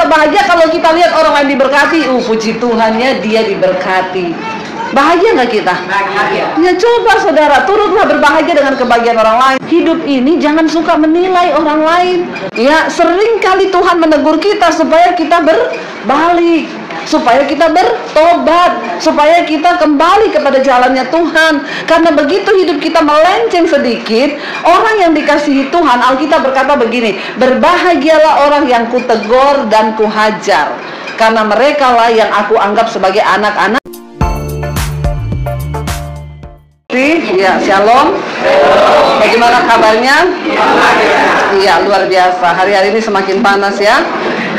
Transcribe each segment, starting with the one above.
kita bahagia kalau kita lihat orang lain diberkati. Puji Tuhannya dia diberkati. Bahagia nggak kita? Bahagia. Ya coba saudara, turutlah berbahagia dengan kebahagiaan orang lain. Hidup ini jangan suka menilai orang lain. Ya, sering kali Tuhan menegur kita supaya kita berbalik, supaya kita bertobat, supaya kita kembali kepada jalannya Tuhan. Karena begitu hidup kita melenceng sedikit, orang yang dikasihi Tuhan, Alkitab berkata begini, berbahagialah orang yang kutegur dan kuhajar, karena merekalah yang aku anggap sebagai anak-anak. Ya, shalom. Bagaimana kabarnya? Iya, luar biasa. Hari-hari ini semakin panas ya,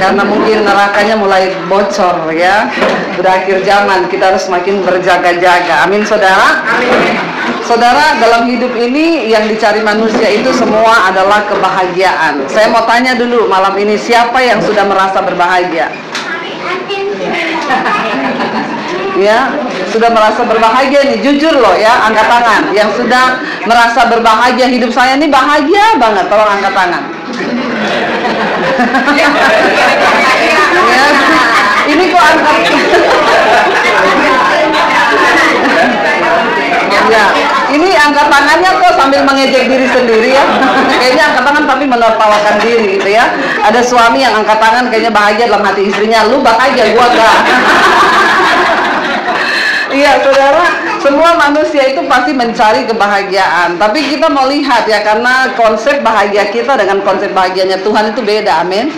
karena mungkin nerakanya mulai bocor ya. Berakhir zaman, kita harus semakin berjaga-jaga. Amin, saudara. Amin. Saudara, dalam hidup ini yang dicari manusia itu semua adalah kebahagiaan. Saya mau tanya dulu malam ini, siapa yang sudah merasa berbahagia? Ya, sudah merasa berbahagia nih, jujur loh ya, angkat tangan. Yang sudah merasa berbahagia, hidup saya ini bahagia banget, tolong angkat tangan. Ya, ini kok angkat. Ya, ini angkat tangannya kok sambil mengejek diri sendiri ya. Kayaknya angkat tangan tapi menertawakan diri gitu ya. Ada suami yang angkat tangan kayaknya bahagia dalam hati istrinya, lu bahagia, gua enggak. Iya saudara, semua manusia itu pasti mencari kebahagiaan. Tapi kita mau lihat ya, karena konsep bahagia kita dengan konsep bahagianya Tuhan itu beda, amin.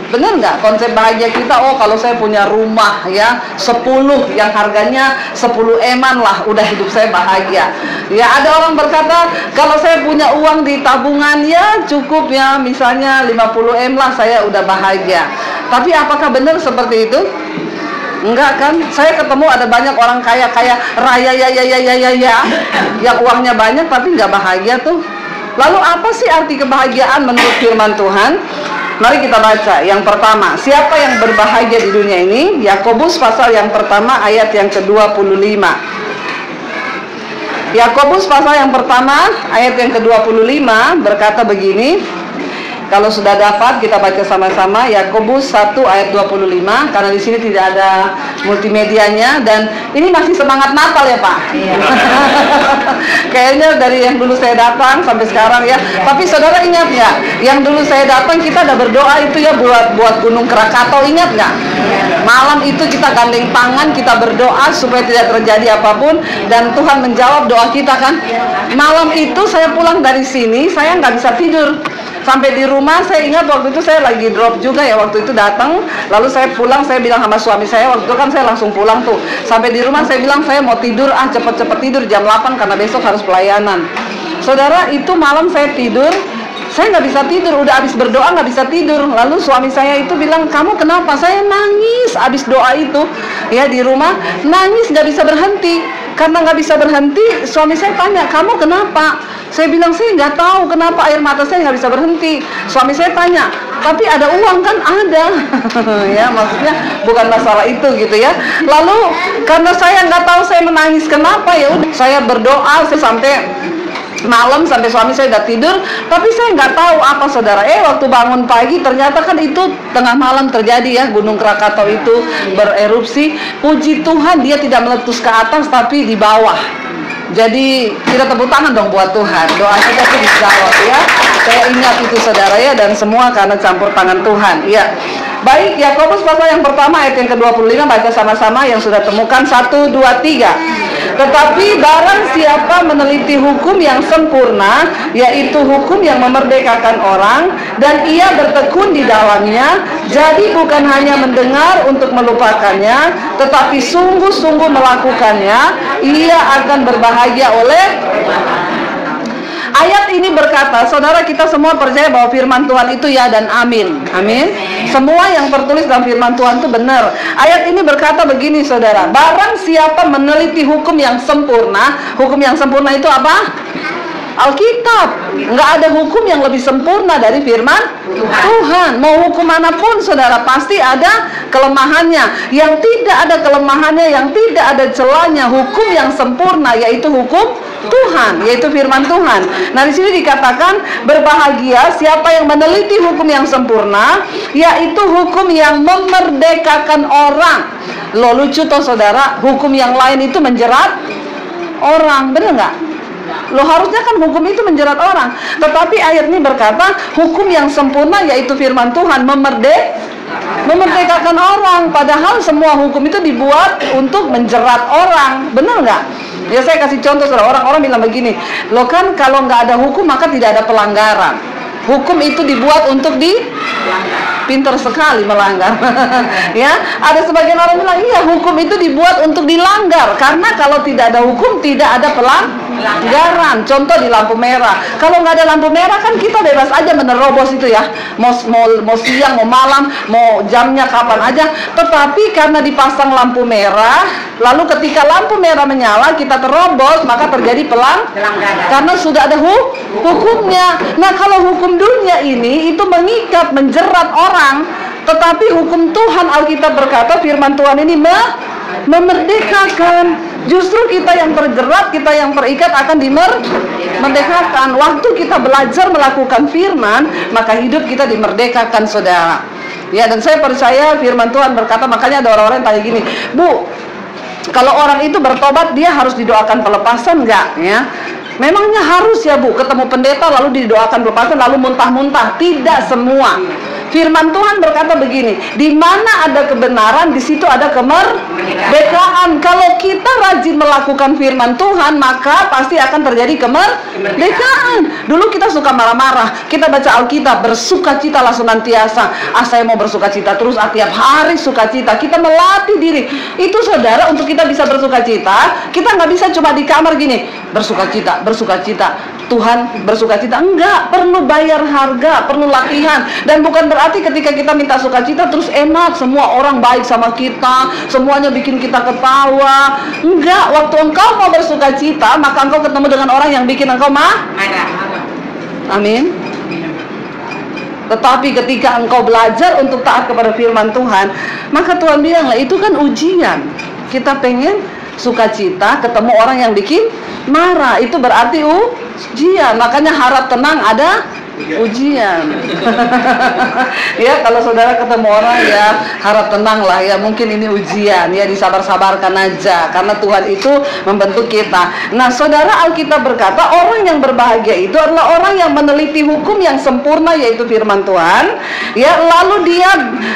Benar nggak? Konsep bahagia kita, oh kalau saya punya rumah ya 10 yang harganya 10 eman lah, udah hidup saya bahagia. Ya ada orang berkata, kalau saya punya uang di tabungan ya cukup ya, misalnya 50 M lah, saya udah bahagia. Tapi apakah benar seperti itu? Enggak kan? Saya ketemu ada banyak orang kaya raya ya, yang uangnya banyak tapi nggak bahagia tuh. Lalu apa sih arti kebahagiaan menurut firman Tuhan? Mari kita baca. Yang pertama, siapa yang berbahagia di dunia ini? Yakobus pasal yang pertama ayat yang ke-25. Yakobus pasal yang pertama ayat yang ke-25 berkata begini. Kalau sudah dapat kita baca sama-sama Yakobus 1 ayat 25, karena di sini tidak ada multimedianya dan ini masih semangat Natal ya Pak. Iya. Kayaknya dari yang dulu saya datang sampai sekarang ya. Tapi saudara ingat nggak? Yang dulu saya datang kita ada berdoa itu ya buat Gunung Krakatau, ingat nggak? Malam itu kita gandeng tangan, kita berdoa supaya tidak terjadi apapun dan Tuhan menjawab doa kita kan. Malam itu saya pulang dari sini, saya nggak bisa tidur. Sampai di rumah saya ingat waktu itu saya lagi drop juga ya, waktu itu datang, lalu saya pulang, saya bilang sama suami saya, waktu itu kan saya langsung pulang tuh. Sampai di rumah saya bilang saya mau tidur, cepet-cepet tidur jam 8 karena besok harus pelayanan. Saudara, itu malam saya tidur, saya nggak bisa tidur, udah habis berdoa nggak bisa tidur. Lalu suami saya itu bilang, kamu kenapa? Saya nangis habis doa itu ya di rumah, nangis nggak bisa berhenti. Karena nggak bisa berhenti, suami saya tanya, kamu kenapa? Saya bilang, saya nggak tahu kenapa air mata saya nggak bisa berhenti. Suami saya tanya, tapi ada uang kan? Ada. Ya, maksudnya bukan masalah itu gitu ya. Lalu karena saya nggak tahu saya menangis kenapa, ya udah saya berdoa sampai malam, sampai suami saya udah tidur, tapi saya nggak tahu apa saudara. Waktu bangun pagi ternyata kan itu tengah malam terjadi ya, Gunung Krakatau itu bererupsi. Puji Tuhan dia tidak meletus ke atas tapi di bawah. Jadi kita tepuk tangan dong buat Tuhan, doa kita itu dijawab ya. Saya ingat itu saudara ya, dan semua karena campur tangan Tuhan ya. Baik, Yakobus pasal yang pertama ayat yang ke-25, baca sama-sama yang sudah temukan. 1, 2, 3. Tetapi barang siapa meneliti hukum yang sempurna, yaitu hukum yang memerdekakan orang, dan ia bertekun di dalamnya, jadi bukan hanya mendengar untuk melupakannya, tetapi sungguh-sungguh melakukannya, ia akan berbahagia oleh. Ayat ini berkata, saudara, kita semua percaya bahwa firman Tuhan itu ya dan amin. Amin. Semua yang tertulis dalam firman Tuhan itu benar. Ayat ini berkata begini saudara, barang siapa meneliti hukum yang sempurna. Hukum yang sempurna itu apa? Alkitab. Nggak ada hukum yang lebih sempurna dari firman Tuhan. Mau hukum manapun saudara, pasti ada kelemahannya. Yang tidak ada kelemahannya, yang tidak ada celahnya, hukum yang sempurna yaitu hukum Tuhan, yaitu firman Tuhan. Nah, di sini dikatakan berbahagia siapa yang meneliti hukum yang sempurna, yaitu hukum yang memerdekakan orang. Lo lucu toh saudara, hukum yang lain itu menjerat orang, bener nggak? Lo harusnya kan hukum itu menjerat orang, tetapi ayat ini berkata hukum yang sempurna yaitu firman Tuhan memerdekakan orang. Padahal semua hukum itu dibuat untuk menjerat orang, bener nggak? Ya saya kasih contoh, orang-orang bilang begini, lo kan kalau nggak ada hukum maka tidak ada pelanggaran. Hukum itu dibuat untuk pintar sekali melanggar. Ya, ada sebagian orang bilang iya hukum itu dibuat untuk dilanggar, karena kalau tidak ada hukum tidak ada pelanggaran. Contoh di lampu merah, kalau nggak ada lampu merah kan kita bebas aja menerobos itu ya, mau siang, mau malam, mau jamnya kapan aja. Tetapi karena dipasang lampu merah, lalu ketika lampu merah menyala kita terobos, maka terjadi pelanggaran karena sudah ada hukumnya. Nah, kalau hukum dunia ini itu mengikat, menjerat orang, tetapi hukum Tuhan, Alkitab berkata firman Tuhan ini memerdekakan. Justru kita yang terjerat, kita yang terikat akan dimerdekakan. Waktu kita belajar melakukan firman, maka hidup kita dimerdekakan saudara. Ya, dan saya percaya firman Tuhan berkata, makanya ada orang-orang yang tanya gini, Bu, kalau orang itu bertobat dia harus didoakan pelepasan nggak? Ya, memangnya harus ya Bu, ketemu pendeta lalu didoakan pelepasan lalu muntah-muntah? Tidak semua. Firman Tuhan berkata begini, di mana ada kebenaran, di situ ada kemerdekaan. Kalau kita rajin melakukan firman Tuhan, maka pasti akan terjadi kemerdekaan. Dulu kita suka marah-marah, kita baca Alkitab, bersukacitalah senantiasa. Saya mau bersukacita terus, tiap hari sukacita. Kita melatih diri. Itu saudara, untuk kita bisa bersukacita, kita nggak bisa cuma di kamar gini, bersukacita. Tuhan bersukacita, enggak, perlu bayar harga, perlu latihan. Dan bukan berarti ketika kita minta sukacita terus enak, semua orang baik sama kita, semuanya bikin kita ketawa. Enggak, waktu engkau mau bersukacita, maka engkau ketemu dengan orang yang bikin engkau marah. Amin. Tetapi ketika engkau belajar untuk taat kepada firman Tuhan, maka Tuhan bilang lah, itu kan ujian. Kita pengen sukacita, ketemu orang yang bikin marah, itu berarti ujian. Makanya harap tenang ada ujian. Ya, kalau saudara ketemu orang ya harap tenang lah ya, mungkin ini ujian ya, disabar-sabarkan aja karena Tuhan itu membentuk kita. Nah saudara, Alkitab berkata orang yang berbahagia itu adalah orang yang meneliti hukum yang sempurna yaitu firman Tuhan ya, lalu dia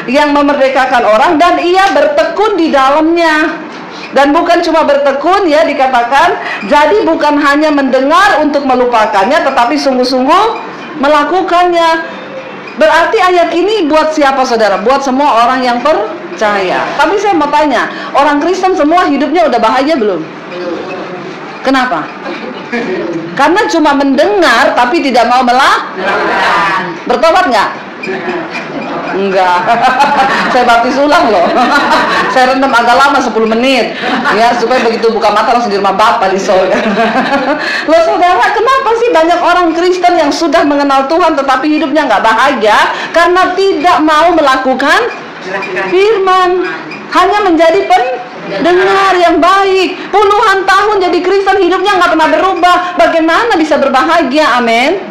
yang memerdekakan orang dan ia bertekun di dalamnya. Dan bukan cuma bertekun ya, dikatakan jadi bukan hanya mendengar untuk melupakannya, tetapi sungguh-sungguh melakukannya. Berarti ayat ini buat siapa saudara? Buat semua orang yang percaya. Tapi saya mau tanya, orang Kristen semua hidupnya udah bahagia belum? Kenapa? Karena cuma mendengar tapi tidak mau melakukan. Bertobat nggak? Enggak. Saya baptis ulang loh. Saya rendam agak lama 10 menit ya, supaya begitu buka mata langsung di rumah Bapak di sorga. Loh saudara, kenapa sih banyak orang Kristen yang sudah mengenal Tuhan tetapi hidupnya nggak bahagia? Karena tidak mau melakukan firman, hanya menjadi pendengar yang baik. Puluhan tahun jadi Kristen, hidupnya nggak pernah berubah. Bagaimana bisa berbahagia? Amin.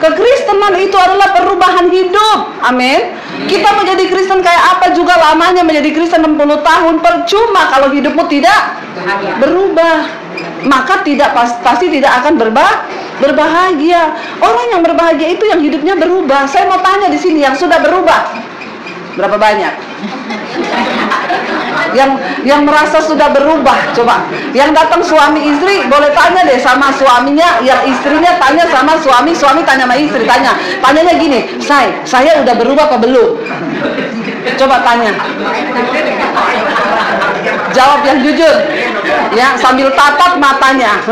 Kekristenan itu adalah perubahan hidup. Amin. Kita menjadi Kristen kayak apa juga lamanya menjadi Kristen 60 tahun, percuma kalau hidupmu tidak berubah. Maka pasti tidak akan berbahagia. Orang yang berbahagia itu yang hidupnya berubah. Saya mau tanya di sini, yang sudah berubah berapa banyak? Yang merasa sudah berubah, coba. Yang datang suami istri, boleh tanya deh sama suaminya, yang istrinya tanya sama suami tanya sama istri, tanyanya gini, saya udah berubah apa belum? Coba tanya. Jawab yang jujur, ya, sambil tatap matanya.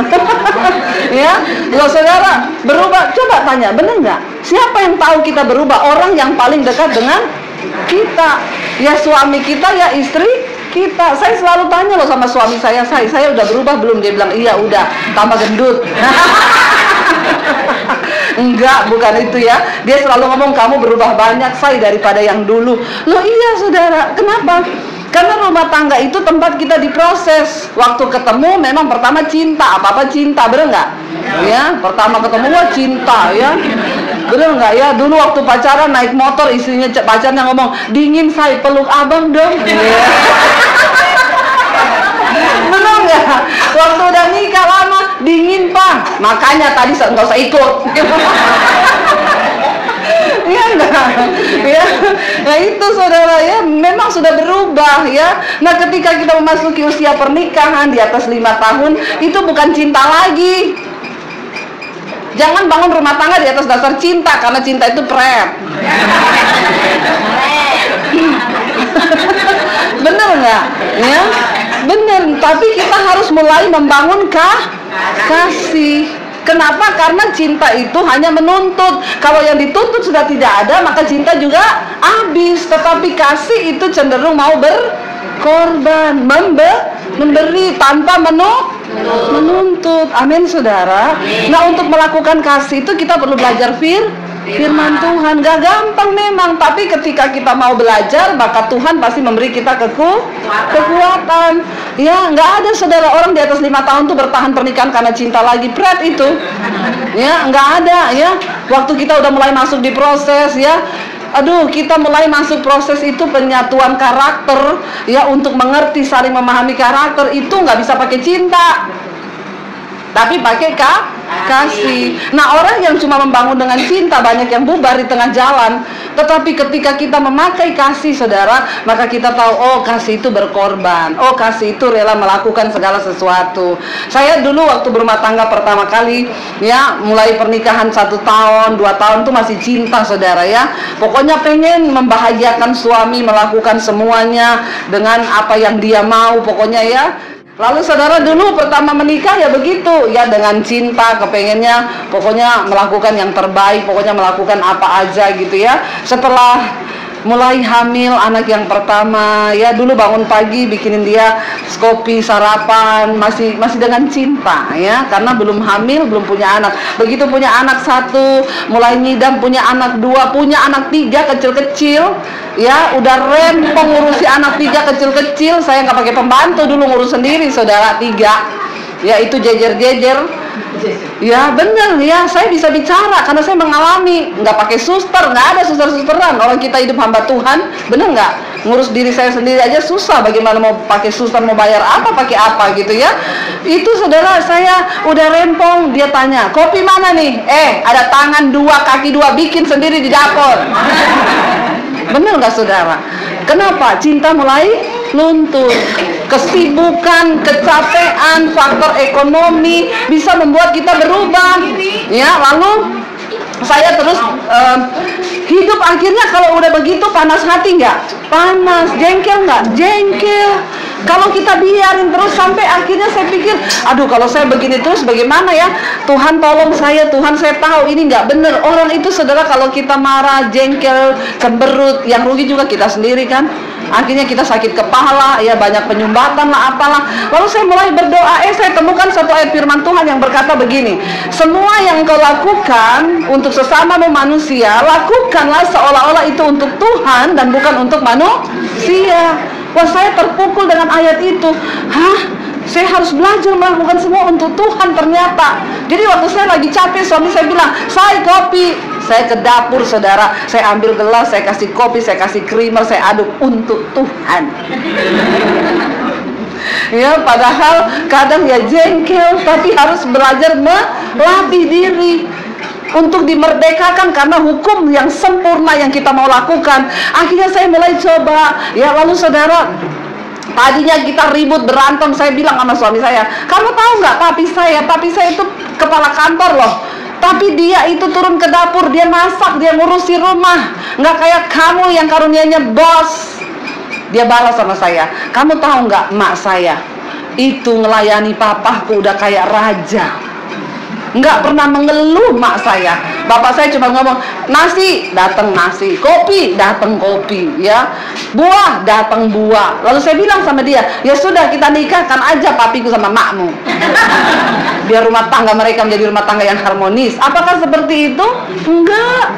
Ya, kalau saudara berubah, coba tanya, benar nggak? Siapa yang tahu kita berubah? Orang yang paling dekat dengan kita, ya suami kita, ya istri kita. Saya selalu tanya loh sama suami saya udah berubah belum? Dia bilang iya udah, tambah gendut. Enggak, bukan itu ya. Dia selalu ngomong kamu berubah banyak say daripada yang dulu. Loh iya saudara, kenapa? Karena rumah tangga itu tempat kita diproses. Waktu ketemu memang pertama cinta, apa-apa cinta, bener nggak? Ya, pertama ketemu wah cinta ya. Bener nggak ya? Dulu waktu pacaran naik motor, istrinya pacarnya ngomong, dingin say, peluk abang dong. Ya. Bener nggak? Waktu udah nikah lama, dingin pak. Makanya tadi nggak usah ikut. Iya enggak? Ya. Nah itu saudara ya, memang sudah berubah ya. Nah ketika kita memasuki usia pernikahan di atas 5 tahun, itu bukan cinta lagi. Jangan bangun rumah tangga di atas dasar cinta, karena cinta itu pret. Bener nggak? Ya, bener. Tapi kita harus mulai membangun kasih. Kenapa? Karena cinta itu hanya menuntut. Kalau yang dituntut sudah tidak ada, maka cinta juga habis. Tetapi kasih itu cenderung mau berkorban, memberi tanpa menuntut. Amin saudara. Nah untuk melakukan kasih itu kita perlu belajar firman Tuhan. Gak gampang memang, tapi ketika kita mau belajar, maka Tuhan pasti memberi kita kekuatan. Ya, nggak ada saudara orang di atas 5 tahun tuh bertahan pernikahan karena cinta lagi, pret itu. Ya, nggak ada ya. Waktu kita udah mulai masuk di proses ya. Aduh, kita mulai masuk proses itu penyatuan karakter ya, untuk mengerti, saling memahami karakter itu nggak bisa pakai cinta, tapi pakai kasih. Nah orang yang cuma membangun dengan cinta banyak yang bubar di tengah jalan. Tetapi ketika kita memakai kasih saudara, maka kita tahu oh kasih itu berkorban, oh kasih itu rela melakukan segala sesuatu. Saya dulu waktu berumah tangga pertama kali ya, mulai pernikahan 1 tahun 2 tahun tuh masih cinta saudara ya. Pokoknya pengen membahagiakan suami, melakukan semuanya dengan apa yang dia mau pokoknya ya. Lalu saudara dulu pertama menikah ya begitu ya, dengan cinta kepengennya pokoknya melakukan yang terbaik, pokoknya melakukan apa aja gitu ya. Setelah mulai hamil anak yang pertama ya, dulu bangun pagi bikinin dia kopi sarapan, masih dengan cinta ya, karena belum hamil, belum punya anak. Begitu punya anak 1, mulai ngidam, punya anak 2, punya anak 3 kecil-kecil ya, udah rempong ngurusi anak 3 kecil-kecil. Saya nggak pakai pembantu, dulu ngurus sendiri saudara 3 ya, itu jejer-jejer ya. Bener ya, saya bisa bicara karena saya mengalami. Nggak pakai suster, nggak ada suster-susteran. Orang kita hidup hamba Tuhan, bener nggak? Ngurus diri saya sendiri aja susah, bagaimana mau pakai suster, mau bayar apa, pakai apa gitu ya. Itu saudara, saya udah rempong. Dia tanya, kopi mana nih? Ada tangan 2, kaki 2, bikin sendiri di dapur. Bener nggak saudara? Kenapa? Cinta mulai luntur. Kesibukan, kecapean, faktor ekonomi bisa membuat kita berubah ya. Lalu saya terus hidup akhirnya kalau udah begitu panas hati nggak? Panas. Jengkel nggak? Jengkel. Kalau kita biarin terus sampai akhirnya saya pikir, aduh kalau saya begini terus bagaimana ya? Tuhan tolong saya, Tuhan saya tahu ini nggak bener. Orang itu saudara kalau kita marah, jengkel, cemberut, yang rugi juga kita sendiri kan. Akhirnya kita sakit kepala, ya banyak penyumbatan lah apalah. Lalu saya mulai berdoa, saya temukan satu ayat firman Tuhan yang berkata begini, semua yang kau lakukan untuk sesamamu manusia, lakukanlah seolah-olah itu untuk Tuhan dan bukan untuk manusia. Wah, saya terpukul dengan ayat itu. Saya harus belajar melakukan semua untuk Tuhan ternyata. Jadi waktu saya lagi capek, suami saya bilang, saya kopi. Saya ke dapur saudara, saya ambil gelas, saya kasih kopi, saya kasih krimer, saya aduk untuk Tuhan. Ya, padahal kadang ya jengkel, tapi harus belajar melatih diri untuk dimerdekakan karena hukum yang sempurna yang kita mau lakukan. Akhirnya saya mulai coba. Ya, lalu saudara, tadinya kita ribut berantem, saya bilang sama suami saya, kamu tahu nggak papi saya itu kepala kantor loh. Tapi dia itu turun ke dapur, dia masak, dia ngurusi rumah. Nggak kayak kamu yang karunianya bos. Dia balas sama saya, kamu tahu nggak mak saya itu ngelayani papaku udah kayak raja. nggak pernah mengeluh mak saya. Bapak saya cuma ngomong, nasi, datang nasi, kopi, datang kopi, ya, buah, datang buah. Lalu saya bilang sama dia, ya sudah kita nikahkan aja papiku sama makmu. Biar rumah tangga mereka menjadi rumah tangga yang harmonis. Apakah seperti itu? Enggak.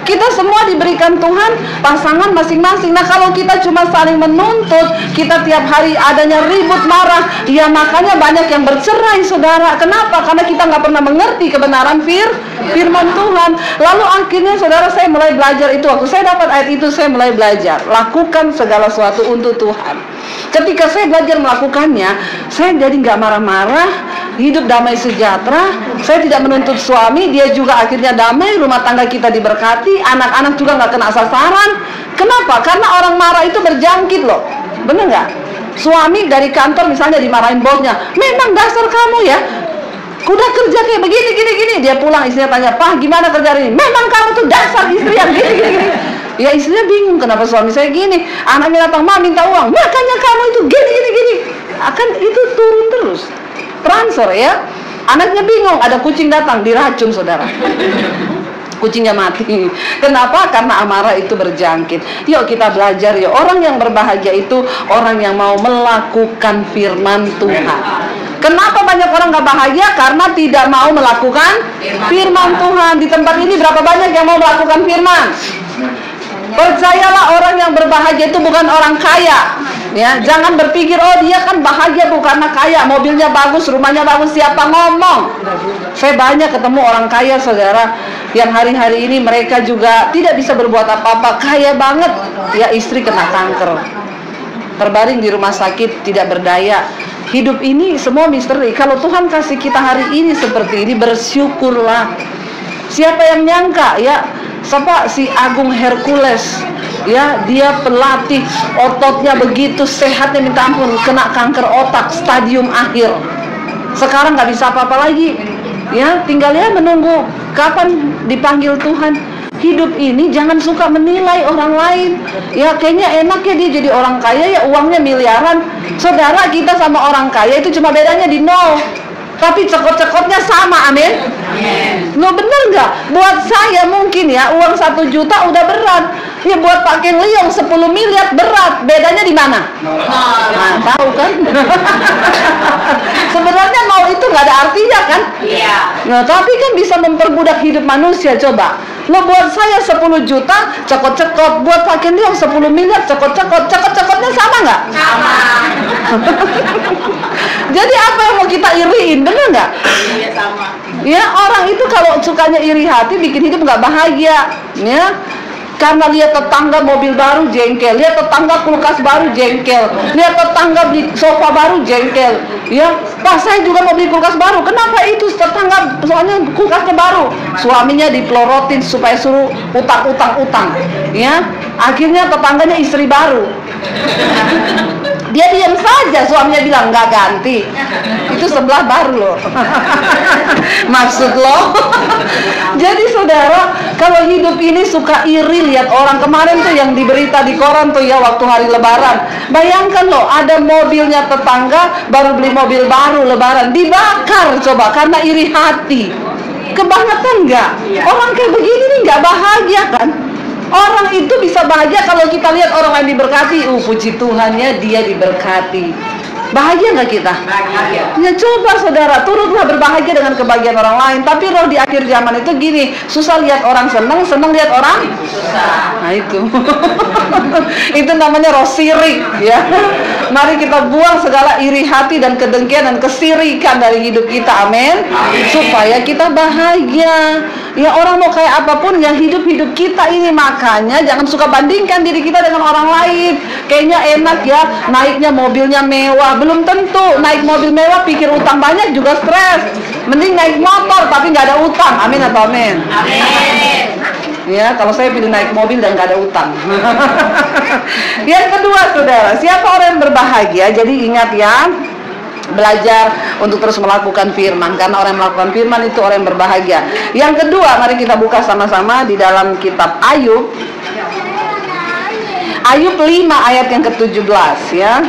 Kita semua diberikan Tuhan pasangan masing-masing. Nah, kalau kita cuma saling menuntut, kita tiap hari adanya ribut, marah, ya makanya banyak yang bercerai, saudara. Kenapa? Karena kita nggak pernah mengerti kebenaran firman Tuhan. Lalu akhirnya, saudara, saya mulai belajar itu. Waktu saya dapat ayat itu, saya mulai belajar. Lakukan segala sesuatu untuk Tuhan. Ketika saya belajar melakukannya, saya jadi nggak marah-marah, hidup damai sejahtera. Saya tidak menuntut suami, dia juga akhirnya damai, rumah tangga kita diberkati, anak-anak juga nggak kena sasaran. Kenapa? Karena orang marah itu berjangkit loh, bener nggak? Suami dari kantor misalnya dimarahin bosnya, memang dasar kamu ya, udah kerja kayak begini, gini. Dia pulang, istrinya tanya, Pak gimana kerja ini? Memang kamu tuh dasar istri yang gini. Ya istrinya bingung, kenapa suami saya gini? Anaknya datang, Ma minta uang, makanya kamu itu gini. Akan itu turun terus, transfer ya. Anaknya bingung, ada kucing datang, diracun, saudara. Kucingnya mati. Kenapa? Karena amarah itu berjangkit. Yuk kita belajar ya. Orang yang berbahagia itu orang yang mau melakukan firman Tuhan. Kenapa banyak orang gak bahagia? Karena tidak mau melakukan firman Tuhan. Di tempat ini berapa banyak yang mau melakukan firman? Percayalah, orang yang berbahagia itu bukan orang kaya. Ya, jangan berpikir, oh dia kan bahagia bukan karena kaya, mobilnya bagus, rumahnya bagus. Siapa ngomong? Saya banyak ketemu orang kaya, saudara, yang hari-hari ini mereka juga tidak bisa berbuat apa-apa, kaya banget. Ya, istri kena kanker, terbaring di rumah sakit, tidak berdaya. Hidup ini semua misteri. Kalau Tuhan kasih kita hari ini seperti ini, bersyukurlah. Siapa yang nyangka ya, si Agung Hercules, ya, dia pelatih, ototnya begitu sehatnya minta ampun, kena kanker otak stadium akhir. Sekarang nggak bisa apa-apa lagi, ya, tinggal ya menunggu kapan dipanggil Tuhan. Hidup ini jangan suka menilai orang lain. Ya kayaknya enak ya dia jadi orang kaya, ya uangnya miliaran. Saudara, kita sama orang kaya itu cuma bedanya di nol, tapi cekot-cekotnya sama, amin. Lo bener nggak? Buat saya mungkin ya uang 1 juta udah berat. Ya buat Pak Keng Leong 10 miliar berat. Bedanya di mana? Nah, tahu kan? Sebenarnya nol itu nggak ada artinya kan? Iya. Nah, tapi kan bisa memperbudak hidup manusia. Coba. Lo buat saya 10 juta cekot-cekot, buat Pak Keng Leong 10 miliar cekot-cekot. Cekot-cekotnya sama nggak? Sama. Jadi apa yang mau kita iriin, bener nggak? Iya, sama. Ya, orang itu kalau sukanya iri hati bikin hidup nggak bahagia, ya. Karena lihat tetangga mobil baru jengkel, lihat tetangga kulkas baru jengkel, lihat tetangga beli sofa baru jengkel, ya. Pas saya juga mau beli kulkas baru, kenapa itu tetangga soalnya kulkasnya baru, suaminya dipelorotin supaya suruh utang, ya. Akhirnya tetangganya istri baru. Dia diam saja, suaminya bilang nggak ganti. Itu sebelah baru loh. Maksud lo. Jadi saudara, kalau hidup ini suka iri lihat orang. Kemarin tuh yang diberita di koran tuh ya, waktu hari lebaran. Bayangkan loh, ada mobilnya tetangga baru beli mobil baru lebaran, dibakar coba karena iri hati. Kebangetan nggak? Orang kayak begini nih nggak bahagia kan? Orang itu bisa bahagia kalau kita lihat orang lain diberkati. Puji Tuhannya dia diberkati. Bahagia nggak kita? Bahagia. Ya coba saudara, turutlah berbahagia dengan kebahagiaan orang lain. Tapi roh di akhir zaman itu gini, susah lihat orang senang, senang lihat orang susah. Nah itu. Itu namanya roh sirik, ya. Mari kita buang segala iri hati dan kedengkian dan kesirikan dari hidup kita, amin. Supaya kita bahagia. Ya orang mau kayak apapun yang hidup kita ini, makanya jangan suka bandingkan diri kita dengan orang lain. Kayaknya enak ya, naiknya mobilnya mewah. Belum tentu naik mobil mewah pikir utang banyak juga stres. Mending naik motor tapi nggak ada utang, amin atau amin? Amin. Ya, kalau saya pilih naik mobil dan nggak ada utang. Yang kedua saudara, siapa orang yang berbahagia? Jadi ingat ya, belajar untuk terus melakukan firman, karena orang yang melakukan firman itu orang yang berbahagia. Yang kedua, mari kita buka sama-sama di dalam kitab Ayub. Ayub 5 ayat yang ke-17 ya.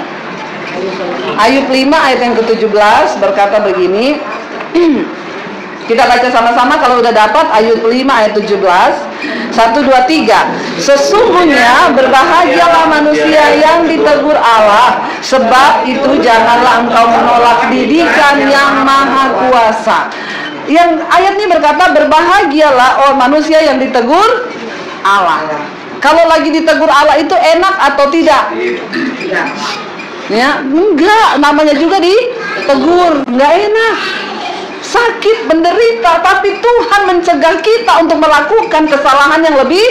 Ayub 5 ayat yang ke-17 berkata begini. Kita baca sama-sama kalau udah dapat Ayub 5 ayat 17. 1, 2, 3. Sesungguhnya berbahagialah manusia yang ditegur Allah, sebab itu janganlah engkau menolak didikan yang maha kuasa. Yang ayat ini berkata berbahagialah manusia yang ditegur Allah. Kalau lagi ditegur Allah itu enak atau tidak? Ya, enggak, namanya juga ditegur, enggak enak. Sakit, menderita, tapi Tuhan mencegah kita untuk melakukan kesalahan yang lebih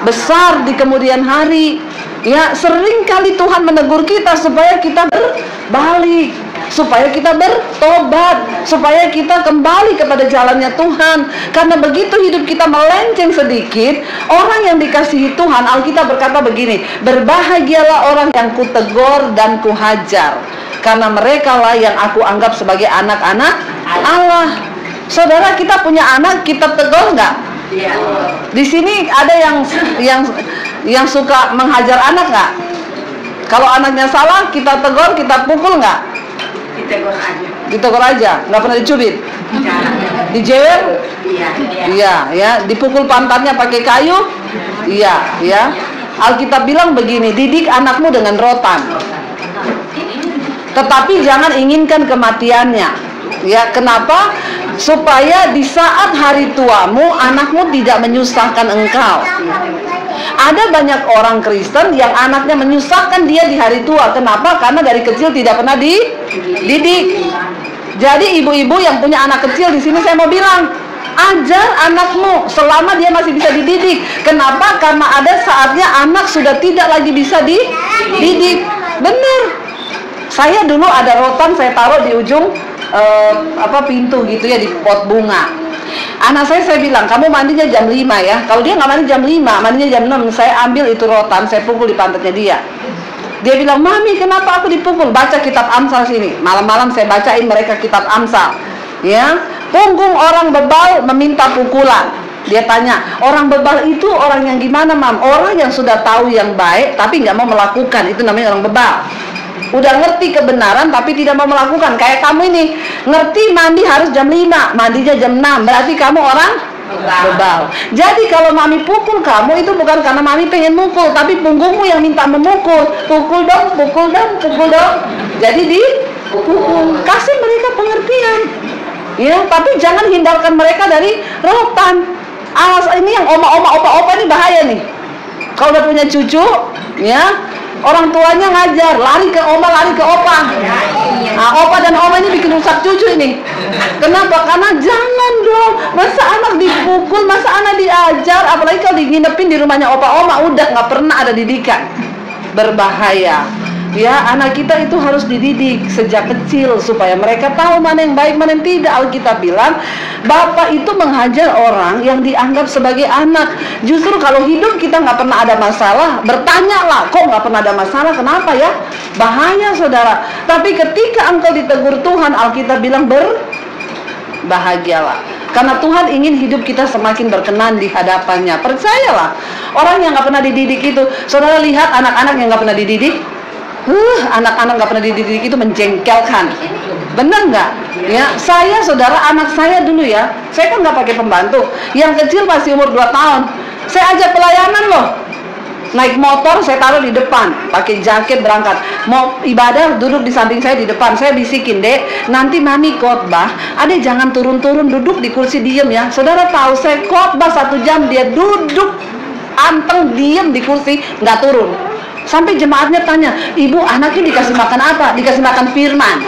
besar di kemudian hari. Ya, sering kali Tuhan menegur kita supaya kita berbalik, supaya kita bertobat, supaya kita kembali kepada jalannya Tuhan. Karena begitu hidup kita melenceng sedikit, orang yang dikasihi Tuhan, Alkitab berkata begini, berbahagialah orang yang kutegur dan kuhajar, karena mereka lah yang aku anggap sebagai anak-anak Allah. Saudara, kita punya anak, kita tegur nggak? Iya. Di sini ada yang suka menghajar anak nggak? Kalau anaknya salah, kita tegur, kita pukul nggak? Ditegur aja. Ditegur aja, nggak pernah dicubit? Dijewer? Iya, ya. Dipukul pantatnya pakai kayu? Iya, ya. Alkitab bilang begini, didik anakmu dengan rotan, tetapi jangan inginkan kematiannya. Ya, kenapa? Supaya di saat hari tuamu, anakmu tidak menyusahkan engkau. Ada banyak orang Kristen yang anaknya menyusahkan dia di hari tua. Kenapa? Karena dari kecil tidak pernah dididik. Jadi ibu-ibu yang punya anak kecil di sini, saya mau bilang, ajar anakmu selama dia masih bisa dididik. Kenapa? Karena ada saatnya anak sudah tidak lagi bisa dididik. Benar. Saya dulu ada rotan, saya taruh di ujung pintu gitu ya, di pot bunga. Anak saya bilang, kamu mandinya jam 5 ya. Kalau dia nggak mandi jam 5, mandinya jam 6, saya ambil itu rotan, saya pukul di pantatnya dia. Dia bilang, mami kenapa aku dipukul? Baca kitab Amsal sini. Malam-malam saya bacain mereka kitab Amsal. Ya, punggung orang bebal meminta pukulan. Dia tanya, orang bebal itu orang yang gimana, mam? Orang yang sudah tahu yang baik tapi nggak mau melakukan, itu namanya orang bebal. Udah ngerti kebenaran tapi tidak mau melakukan. Kayak kamu ini, ngerti mandi harus jam 5, mandinya jam 6, berarti kamu orang bebal. Jadi kalau mami pukul kamu, itu bukan karena mami pengen mukul, tapi punggungmu yang minta memukul. Pukul dong, pukul dong, pukul dong. Jadi dipukul. Kasih mereka pengertian. Ya, tapi jangan hindarkan mereka dari rotan. Awas, ini yang oma-oma, opa-opa ini bahaya nih. Kalau udah punya cucu, ya, orang tuanya ngajar, lari ke oma, lari ke opa. Nah, opa dan oma ini bikin rusak cucu ini. Kenapa? Karena jangan dong. Masa anak dipukul, masa anak diajar, apalagi kalau nginepin di rumahnya opa oma, udah nggak pernah ada didikan. Berbahaya. Ya, anak kita itu harus dididik sejak kecil supaya mereka tahu mana yang baik, mana yang tidak. Alkitab bilang, bapak itu menghajar orang yang dianggap sebagai anak. Justru kalau hidup kita nggak pernah ada masalah, bertanyalah, kok nggak pernah ada masalah, kenapa ya? Bahaya, saudara. Tapi ketika engkau ditegur Tuhan, Alkitab bilang berbahagialah. Karena Tuhan ingin hidup kita semakin berkenan di hadapannya. Percayalah, orang yang nggak pernah dididik itu, saudara lihat anak-anak yang nggak pernah dididik, anak-anak nggak pernah dididik itu menjengkelkan. Benar nggak? Ya, saya, saudara, anak saya dulu ya, saya kan nggak pakai pembantu. Yang kecil masih umur 2 tahun. Saya ajak pelayanan loh. Naik motor, saya taruh di depan, pakai jaket berangkat. Mau ibadah, duduk di samping saya di depan. Saya bisikin, Dek, nanti mami khotbah, adek jangan turun-turun, duduk di kursi diem ya. Saudara tahu, saya khotbah 1 jam, dia duduk anteng diem di kursi, nggak turun. Sampai jemaatnya tanya, ibu anaknya dikasih makan apa? Dikasih makan firman.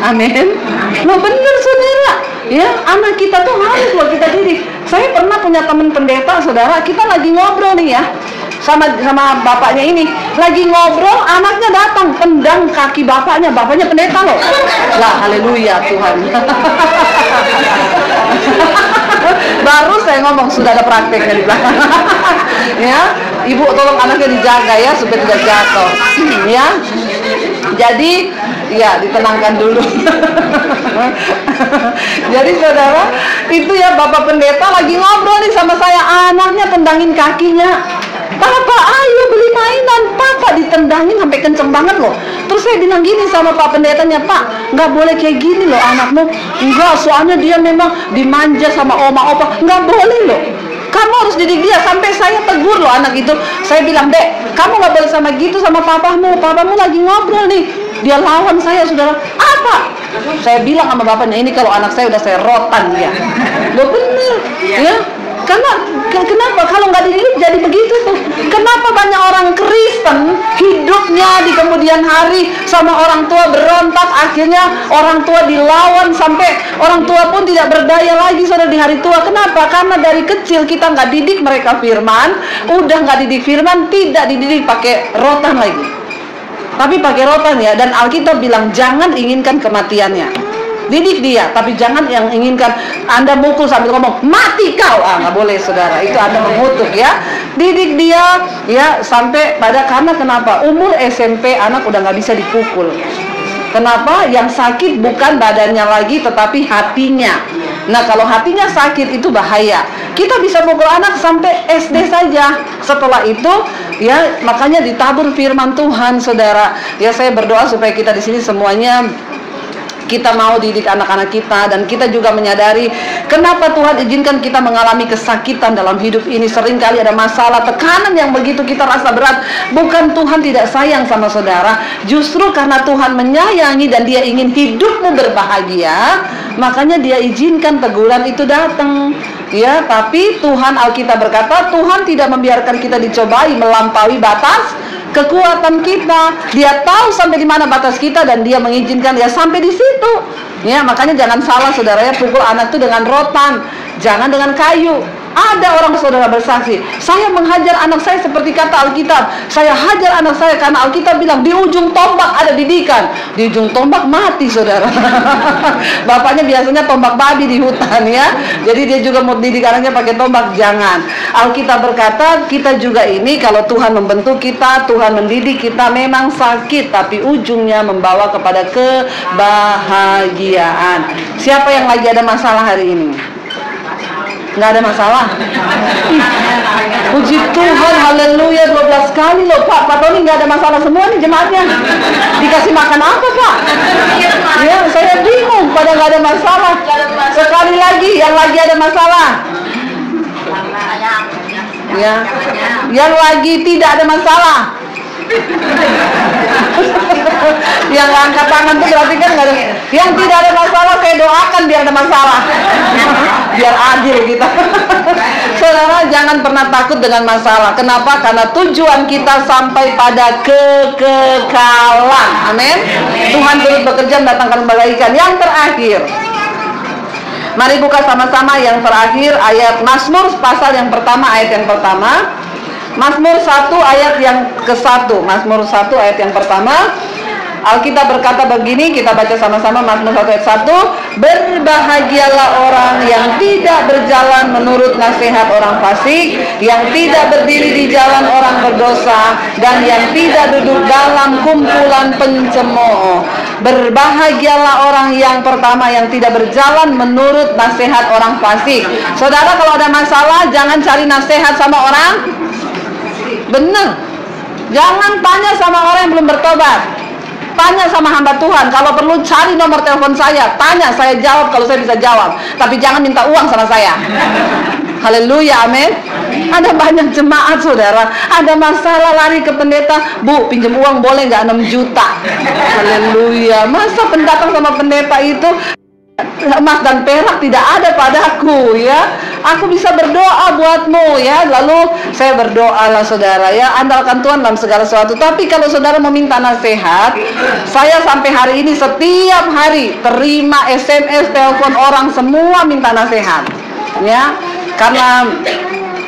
Amin. Nah bener, saudara. Ya, anak kita tuh harus loh kita didik. Saya pernah punya teman pendeta, saudara. Kita lagi ngobrol nih ya, sama bapaknya ini. Lagi ngobrol, anaknya datang, tendang kaki bapaknya. Bapaknya pendeta loh. Lah, haleluya Tuhan. Baru saya ngomong, sudah ada prakteknya di belakang. Ya, ibu tolong anaknya dijaga ya supaya tidak jatuh. Ya, jadi ya ditenangkan dulu. Jadi saudara, itu ya bapak pendeta lagi ngobrol nih sama saya, anaknya tendangin kakinya. Papa, ayo beli mainan. Papa ditendang megangin sampai kenceng banget loh. Terus saya bilang gini sama Pak Pendetanya, Pak, nggak boleh kayak gini loh anakmu. Enggak, soalnya dia memang dimanja sama oma opa. Nggak boleh loh. Kamu harus didik dia. Sampai saya tegur loh anak itu. Saya bilang, Dek, kamu nggak boleh sama gitu sama papamu. Papamu lagi ngobrol nih. Dia lawan saya, saudara. Apa? Saya bilang sama bapaknya, ini kalau anak saya udah saya rotan dia. Loh bener, ya. Karena kenapa kalau nggak dididik jadi begitu tuh? Kenapa banyak orang Kristen hidupnya di kemudian hari sama orang tua berontak, akhirnya orang tua dilawan sampai orang tua pun tidak berdaya lagi saudara di hari tua. Kenapa? Karena dari kecil kita nggak didik mereka firman, udah nggak didik firman, tidak dididik pakai rotan lagi. Tapi pakai rotan ya, dan Alkitab bilang jangan inginkan kematiannya. Didik dia, tapi jangan yang inginkan Anda mukul sambil ngomong mati kau. Nggak boleh saudara, itu Anda mengutuk ya. Didik dia ya sampai pada, karena kenapa? Umur SMP anak udah nggak bisa dipukul. Kenapa? Yang sakit bukan badannya lagi, tetapi hatinya. Nah kalau hatinya sakit itu bahaya. Kita bisa pukul anak sampai SD saja. Setelah itu ya makanya ditabur firman Tuhan saudara. Ya saya berdoa supaya kita di sini semuanya kita mau didik anak-anak kita, dan kita juga menyadari kenapa Tuhan izinkan kita mengalami kesakitan dalam hidup ini. Seringkali ada masalah, tekanan yang begitu kita rasa berat. Bukan Tuhan tidak sayang sama saudara, justru karena Tuhan menyayangi dan Dia ingin hidupmu berbahagia, makanya Dia izinkan teguran itu datang. Ya, tapi Tuhan, Alkitab berkata, Tuhan tidak membiarkan kita dicobai melampaui batas kekuatan kita. Dia tahu sampai di mana batas kita dan Dia mengizinkan ya sampai di situ. Ya, makanya jangan salah saudara ya, pukul anak itu dengan rotan, jangan dengan kayu. Ada orang saudara bersaksi, saya menghajar anak saya seperti kata Alkitab. Saya hajar anak saya karena Alkitab bilang di ujung tombak ada didikan. Di ujung tombak mati saudara. Bapaknya biasanya tombak babi di hutan ya. Jadi dia juga mau didik anaknya pakai tombak. Jangan. Alkitab berkata kita juga ini kalau Tuhan membentuk kita, Tuhan mendidik kita memang sakit, tapi ujungnya membawa kepada kebahagiaan. Siapa yang lagi ada masalah hari ini? Nggak ada masalah. Puji Tuhan, haleluya, 12 kali loh Pak Tony nggak ada masalah semua nih jemaatnya. Dikasih makan apa Pak? Ya, saya bingung pada nggak ada masalah. Sekali lagi, yang lagi ada masalah. Ya, yang lagi tidak ada masalah. Yang angkat tangan tuh berarti kan nggak ada. Yang tidak ada masalah saya doakan biar ada masalah. Biar adil kita. Saudara jangan pernah takut dengan masalah. Kenapa? Karena tujuan kita sampai pada kekekalan. Amin. Tuhan turut bekerja mendatangkan kebaikan. Yang terakhir, mari buka sama-sama yang terakhir, ayat Mazmur pasal yang pertama, ayat yang pertama. Mazmur 1 ayat yang ke-1. Mazmur 1 ayat yang pertama. Alkitab berkata begini, kita baca sama-sama Mazmur 1 ayat 1. Berbahagialah orang yang tidak berjalan menurut nasihat orang fasik, yang tidak berdiri di jalan orang berdosa, dan yang tidak duduk dalam kumpulan pencemooh. Berbahagialah orang yang pertama yang tidak berjalan menurut nasihat orang fasik. Saudara kalau ada masalah jangan cari nasihat sama orang. Benar. Jangan tanya sama orang yang belum bertobat. Tanya sama hamba Tuhan. Kalau perlu cari nomor telepon saya. Tanya, saya jawab kalau saya bisa jawab. Tapi jangan minta uang sama saya. Haleluya, amin. Ada banyak jemaat saudara, ada masalah lari ke pendeta. Bu, pinjam uang boleh nggak 6 juta? Haleluya. Masa pendatang sama pendeta itu emas dan perak tidak ada padaku ya. Aku bisa berdoa buatmu ya. Lalu saya berdoa lah saudara ya, andalkan Tuhan dalam segala sesuatu. Tapi kalau saudara meminta nasihat, saya sampai hari ini setiap hari terima SMS, telepon orang semua minta nasihat ya. Karena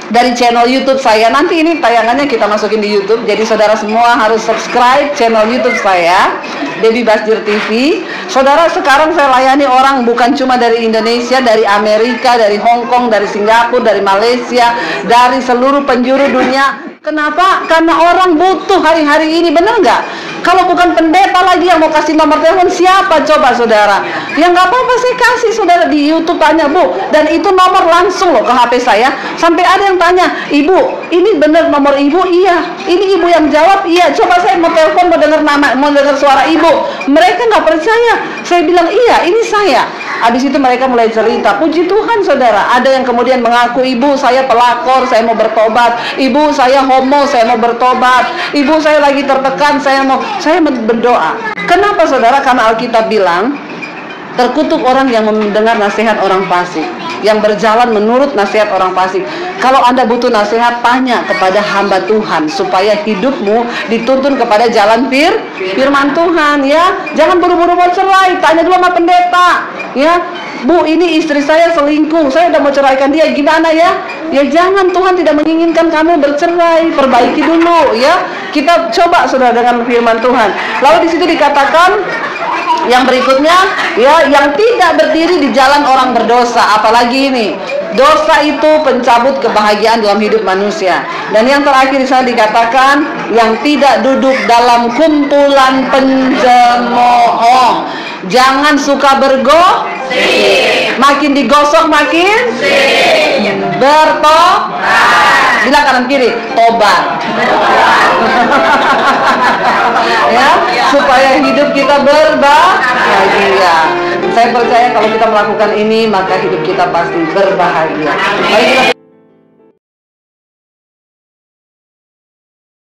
dari channel YouTube saya, nanti ini tayangannya kita masukin di YouTube. Jadi saudara semua harus subscribe channel YouTube saya, Debbie Basdir TV. Saudara, sekarang saya layani orang bukan cuma dari Indonesia, dari Amerika, dari Hong Kong, dari Singapura, dari Malaysia, dari seluruh penjuru dunia. Kenapa? Karena orang butuh hari-hari ini, bener nggak? Kalau bukan pendeta lagi yang mau kasih nomor telepon, siapa coba saudara? Ya nggak apa-apa, saya kasih saudara di YouTube, tanya Bu. Dan itu nomor langsung loh ke HP saya. Sampai ada yang tanya, Ibu, ini bener nomor Ibu? Iya. Ini Ibu yang jawab? Iya. Coba saya mau telepon, mau dengar nama, mau dengar suara Ibu. Mereka nggak percaya. Saya bilang, iya, ini saya. Habis itu mereka mulai cerita. Puji Tuhan saudara, ada yang kemudian mengaku, Ibu saya pelakor, saya mau bertobat. Ibu saya homo, saya mau bertobat. Ibu saya lagi tertekan, saya berdoa. Kenapa saudara? Karena Alkitab bilang, terkutuk orang yang mendengar nasihat orang fasik, yang berjalan menurut nasihat orang fasik. Kalau Anda butuh nasihat, tanya kepada hamba Tuhan, supaya hidupmu dituntun kepada jalan firman Tuhan, ya. Jangan buru-buru mau cerai, tanya dulu sama pendeta, ya. Bu, ini istri saya selingkuh, saya udah mau ceraikan dia, gimana ya? Ya jangan, Tuhan tidak menginginkan kamu bercerai, perbaiki dulu, ya. Kita coba saudara dengan firman Tuhan. Lalu di situ dikatakan yang berikutnya, ya, yang tidak berdiri di jalan orang berdosa. Apalagi ini, dosa itu pencabut kebahagiaan dalam hidup manusia. Dan yang terakhir di sana dikatakan, yang tidak duduk dalam kumpulan pencemooh. Jangan suka bergosip. Makin digosok makin bertobat. Bilang kanan kiri, tobat. Ya, supaya hidup kita berbahagia. Saya percaya kalau kita melakukan ini, maka hidup kita pasti berbahagia. Mari kita